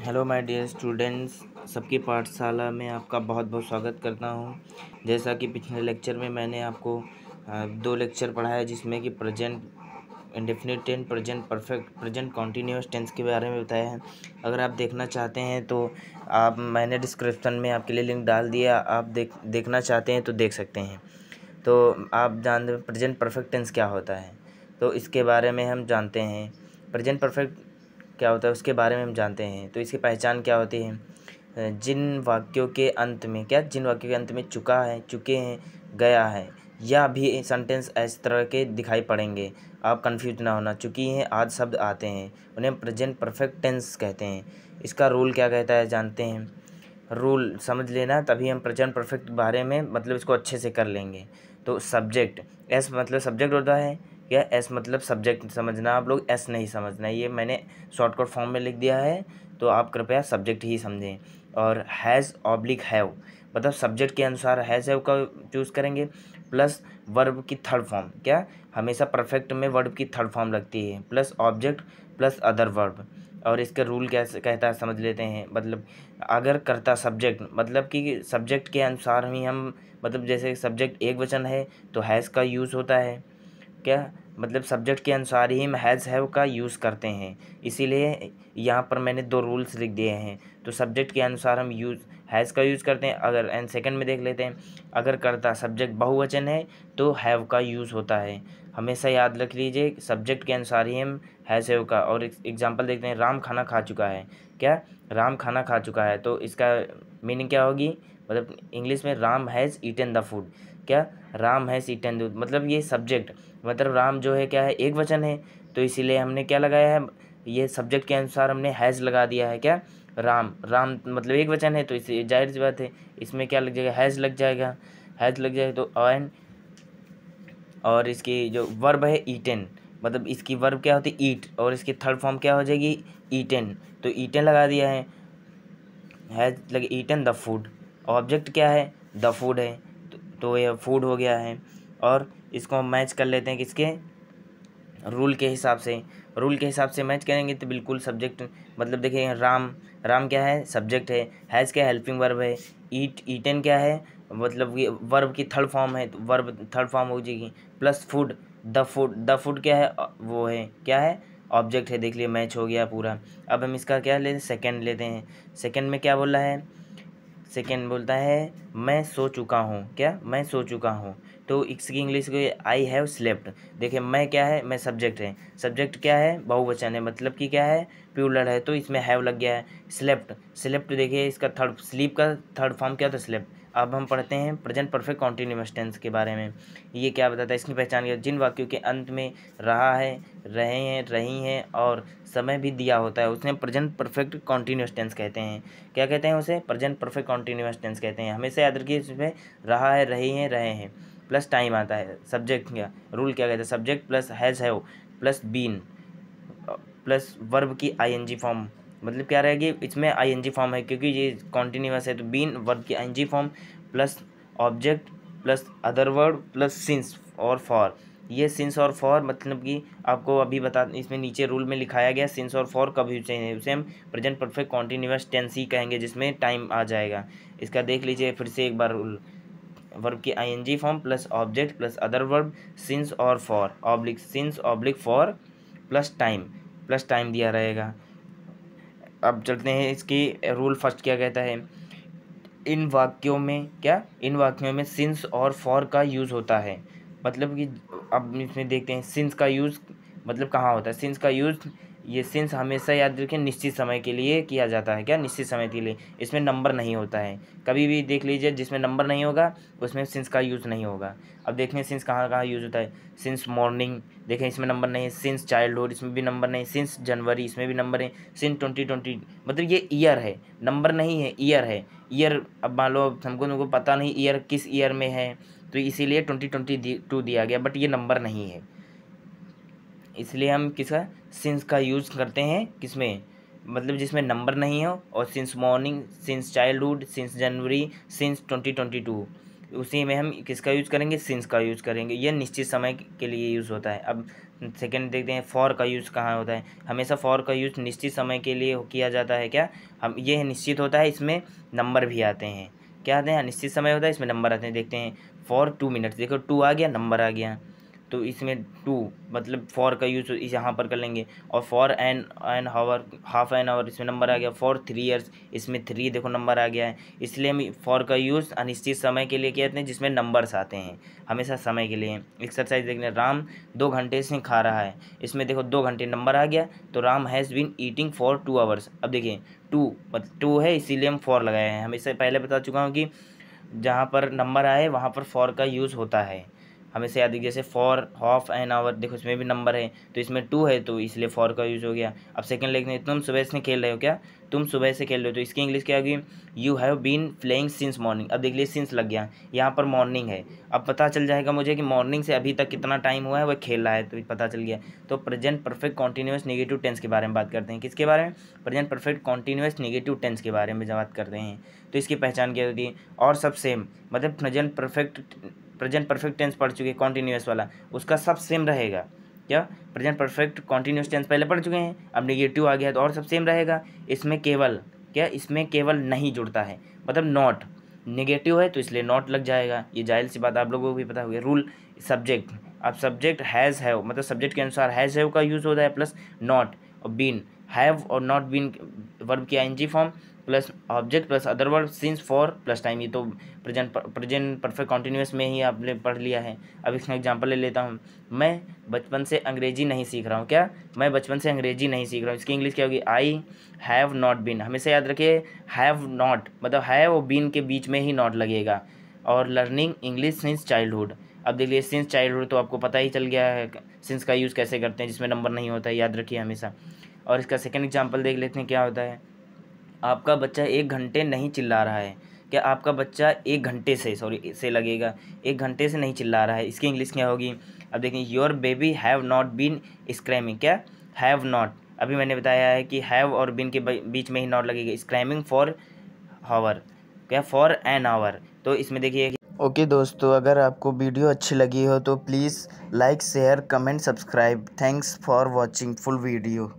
Hello my dear students, सबकी पाठशाला में आपका बहुत बहुत स्वागत करता हूं। जैसा कि पिछले लेक्चर में मैंने आपको दो लेक्चर पढ़ाया जिसमें कि present indefinite tense, present perfect, present continuous tense के बारे में बताया है। अगर आप देखना चाहते हैं तो मैंने डिस्क्रिप्शन में आपके लिए लिंक डाल दिया। आप देखना चाहते हैं तो देख सकते हैं। तो आप जानते हैं प्रेजेंट परफेक्ट टेंस क्या होता है, तो इसके बारे में हम जानते हैं। प्रेजेंट परफेक्ट क्या होता है उसके बारे में हम जानते हैं। तो इसकी पहचान क्या होती है? जिन वाक्यों के अंत में जिन वाक्यों के अंत में चुका है, चुके हैं, गया है या भी सेंटेंस इस तरह के दिखाई पड़ेंगे। आप कंफ्यूज ना होना, चुकी हैं आदि शब्द आते हैं उन्हें प्रेजेंट परफेक्ट टेंस कहते हैं। इसका रूल क्या कहता है जानते हैं? रूल समझ लेना, तभी हम प्रेजेंट परफेक्ट बारे में मतलब इसको अच्छे से कर लेंगे। तो सब्जेक्ट, एस मतलब सब्जेक्ट होता है क्या? एस मतलब सब्जेक्ट समझना, आप लोग एस नहीं समझना। ये मैंने शॉर्टकट फॉर्म में लिख दिया है, तो आप कृपया सब्जेक्ट ही समझें। और हैज़ ऑब्लिक हैव मतलब सब्जेक्ट के अनुसार हैज़ हैव का चूज़ करेंगे, प्लस वर्ब की थर्ड फॉर्म। क्या हमेशा परफेक्ट में वर्ब की थर्ड फॉर्म लगती है, plus object plus other verb. और इसका रूल क्या कहता है समझ लेते हैं। मतलब अगर कर्ता सब्जेक्ट, मतलब कि सब्जेक्ट के अनुसार ही हम, मतलब जैसे सब्जेक्ट एक वचन है तो हैज़ का यूज़ होता है। क्या मतलब सब्जेक्ट के अनुसार ही हम हैज़ हैव का यूज़ करते हैं। इसीलिए यहाँ पर मैंने दो रूल्स लिख दिए हैं। तो सब्जेक्ट के अनुसार हम हैज़ का यूज़ करते हैं। अगर एंड सेकंड में देख लेते हैं, अगर कर्ता सब्जेक्ट बहुवचन है तो हैव का यूज़ होता है। हमेशा याद रख लीजिए, सब्जेक्ट के अनुसार ही हम हैज़ हैव का। और एग्जांपल देखते हैं, राम खाना खा चुका है। क्या राम खाना खा चुका है, तो इसका मीनिंग क्या होगी? मतलब इंग्लिश में Ram has eaten the food. क्या राम हैज़ ईटन द, मतलब ये सब्जेक्ट, मतलब राम जो है क्या है, एक वचन है, तो इसीलिए हमने क्या लगाया है, ये सब्जेक्ट के अनुसार हमने हैज़ लगा दिया है। क्या राम, राम मतलब एक वचन है, तो इसे जाहिर सी बात है इसमें क्या लग जाएगा, हैज़ लग जाएगा। हैज़ लग जाएगा तो एन, और इसकी जो वर्ब है ईटेन, मतलब इसकी वर्ब क्या होती है, ईट, और इसकी थर्ड फॉर्म क्या हो जाएगी, ईटेन, तो ईटेन लगा दिया है। हैज़ लगे ईटन द फूड, ऑब्जेक्ट क्या है, द फूड है, तो यह फूड हो गया है। और इसको हम मैच कर लेते हैं किसके, रूल के हिसाब से। रूल के हिसाब से मैच करेंगे तो बिल्कुल सब्जेक्ट, मतलब देखिए राम, राम क्या है, सब्जेक्ट है। हैज़ क्या, हेल्पिंग वर्ब है। ईटन क्या है, मतलब ये वर्ब की थर्ड फॉर्म है, तो वर्ब थर्ड फॉर्म हो जाएगी, plus food, the food, the food क्या है, वो है क्या है, ऑब्जेक्ट है। देख लिए मैच हो गया पूरा। अब हम इसका क्या लेते हैं, सेकेंड लेते हैं। सेकेंड में क्या बोल रहा है, सेकेंड बोलता है मैं सो चुका हूँ। क्या मैं सो चुका हूँ, तो इसकी इंग्लिश को आई हैव स्लेप्ट। देखिए मैं क्या है, मैं सब्जेक्ट है, सब्जेक्ट क्या है, बहुवचन है, मतलब कि क्या है, प्लूरल है, तो इसमें हैव लग गया है। स्लेप्ट, स्लेप्ट देखिए इसका थर्ड, स्लीप का थर्ड फॉर्म क्या था, स्लेप्ट। अब हम पढ़ते हैं प्रेजेंट परफेक्ट कॉन्टिन्यूअस टेंस के बारे में। ये क्या बताता है, इसकी पहचान क्या, जिन वाक्यों के अंत में रहा है, रहे हैं, रही हैं और समय भी दिया होता है उसने प्रेजेंट परफेक्ट कॉन्टिन्यूअस टेंस कहते हैं। क्या कहते हैं उसे, प्रेजेंट परफेक्ट कॉन्टिन्यूअस टेंस कहते हैं। हमेशा याद रखिए इसमें रहा है, रही हैं, रहे हैं, प्लस टाइम आता है। सब्जेक्ट क्या, रूल क्या कहते हैं, subject plus has have plus been plus verb की आईएनजी फॉर्म। मतलब क्या रहेगी, इसमें आईएनजी फॉर्म है क्योंकि ये कॉन्टिन्यूअस है, तो बीन वर्ब की ING form plus object plus other word plus since और फॉर। ये सिंस और फॉर मतलब कि आपको अभी बता, इसमें नीचे रूल में लिखाया गया सिंस और फॉर कब यूज चाहिए, उसे हम प्रेजेंट परफेक्ट कॉन्टिन्यूअस टेंस ही कहेंगे जिसमें टाइम आ जाएगा। इसका देख लीजिए फिर से एक बार रूल, वर्ब की ING form plus object plus other verb since और for oblique since oblique for plus time दिया रहेगा। अब चलते हैं इसकी रूल फर्स्ट क्या कहता है, इन वाक्यों में क्या, इन वाक्यों में सिंस और फॉर का यूज़ होता है। मतलब कि अब इसमें देखते हैं सिंस का यूज़ मतलब कहाँ होता है, सिंस का यूज़, ये सिंस हमेशा याद रखें निश्चित समय के लिए किया जाता है। क्या निश्चित समय के लिए, इसमें नंबर नहीं होता है। कभी भी देख लीजिए जिसमें नंबर नहीं होगा उसमें सिंस का यूज़ नहीं होगा। अब देखें सिंस कहाँ कहाँ यूज़ होता है, सिंस मॉर्निंग, देखें इसमें नंबर नहीं है। सिंस चाइल्डहुड, इसमें भी नंबर नहीं। सिंस जनवरी, इसमें भी नंबर है। सिंस 2020, मतलब ये ईयर है, नंबर नहीं है, ईयर है। ईयर, अब मान लो हमको तुमको पता नहीं ईयर किस ईयर में है, तो इसीलिए 2022 दिया गया, बट ये नंबर नहीं है, इसलिए हम किसका, सिंस का यूज़ करते हैं किसमें, मतलब जिसमें नंबर नहीं हो। और since morning, since childhood, since January, since 2022, उसी में हम किसका यूज़ करेंगे, सिंस का यूज़ करेंगे। यह निश्चित समय के लिए यूज़ होता है। अब सेकेंड देखते हैं फॉर का यूज़ कहाँ होता है। हमेशा फॉर का यूज़ निश्चित समय के लिए किया जाता है। क्या हम ये निश्चित होता है, इसमें नंबर भी आते हैं। क्या आते हैं? निश्चित समय होता है, इसमें नंबर आते हैं। देखते हैं फॉर 2 मिनट्स, देखो 2 आ गया, नंबर आ गया, तो इसमें 2 मतलब फॉर का यूज़ इस यहाँ पर कर लेंगे। और for an hour, half an hour, इसमें नंबर आ गया। फॉर 3 ईयर्स, इसमें 3 देखो नंबर आ गया है। इसलिए हम फॉर का यूज़ अनिश्चित समय के लिए कहते हैं, जिसमें नंबर्स आते हैं, हमेशा समय के लिए। एक्सरसाइज देखने, राम 2 घंटे से खा रहा है, इसमें देखो 2 घंटे नंबर आ गया, तो Ram has been eating for 2 hours. अब देखिए 2 है, इसीलिए हम फॉर लगाए हैं। हम इससे पहले बता चुका हूँ कि जहाँ पर नंबर आए वहाँ पर फॉर का यूज़ होता है, हमेशा याद रखिए। जैसे फॉर हाफ एन आवर, देखो इसमें भी नंबर है, तो इसमें 2 है, तो इसलिए फॉर का यूज़ हो गया। अब सेकंड लिखते हैं, तुम सुबह से खेल रहे हो। क्या तुम सुबह से खेल रहे हो, तो इसकी इंग्लिश क्या होगी? You have been playing since morning. अब देख लीजिए सिंस लग गया, यहाँ पर मॉर्निंग है। अब पता चल जाएगा मुझे कि मॉर्निंग से अभी तक कितना टाइम हुआ है वह खेल रहा है, तो पता चल गया। तो present perfect continuous negative tense के बारे में बात करते हैं। किसके बारे में? Present perfect continuous negative tense के बारे में बात करते हैं। तो इसकी पहचान क्या होती है? और सब सेम, मतलब प्रेजेंट परफेक्ट टेंस पढ़ चुके, कॉन्टीन्यूअस वाला, उसका सब सेम रहेगा। क्या प्रेजेंट परफेक्ट कॉन्टीन्यूअस टेंस पहले पढ़ चुके हैं, अब नेगेटिव आ गया तो और सब सेम रहेगा। इसमें केवल नहीं जुड़ता है, मतलब नॉट, नेगेटिव है तो इसलिए नॉट लग जाएगा। ये जाहिर सी बात, आप लोगों को भी पता होगा। रूल सब्जेक्ट, अब सब्जेक्ट हैज़ हैव, मतलब सब्जेक्ट के अनुसार हैज़ हैव का यूज़ होता है, प्लस नॉट और बीन। हैव और नॉट बीन वर्ब की ING form, plus object plus other verb, since for plus time. ये तो प्रेजेंट परफेक्ट कॉन्टीन्यूअस में ही आपने पढ़ लिया है। अब इसका एग्जांपल ले लेता हूँ। मैं बचपन से अंग्रेजी नहीं सीख रहा हूँ। क्या मैं बचपन से अंग्रेजी नहीं सीख रहा हूँ, इसकी इंग्लिश क्या होगी? I have not been. हमेशा याद रखिए, हैव नॉट मतलब हैव और बीन के बीच में ही नॉट लगेगा। और लर्निंग इंग्लिश सिंस चाइल्डहुड। अब देखिए सिंस चाइल्डहुड तो आपको पता ही चल गया है सिंस का यूज़ कैसे करते हैं, जिसमें नंबर नहीं होता है, याद रखिए हमेशा। और इसका सेकंड एग्जांपल देख लेते हैं, क्या होता है। आपका बच्चा 1 घंटे नहीं चिल्ला रहा है। क्या आपका बच्चा 1 घंटे से लगेगा, 1 घंटे से नहीं चिल्ला रहा है, इसकी इंग्लिश क्या होगी? अब देखिए, your baby have not been screaming. क्या हैव नॉट, अभी मैंने बताया है कि हैव और बीन के बीच में ही नॉट लगेगा। स्क्रैमिंग फॉर हावर, क्या फॉर एन आवर। तो इसमें देखिए। ओके दोस्तों, अगर आपको वीडियो अच्छी लगी हो तो please like, share, comment, subscribe. Thanks for watching full video.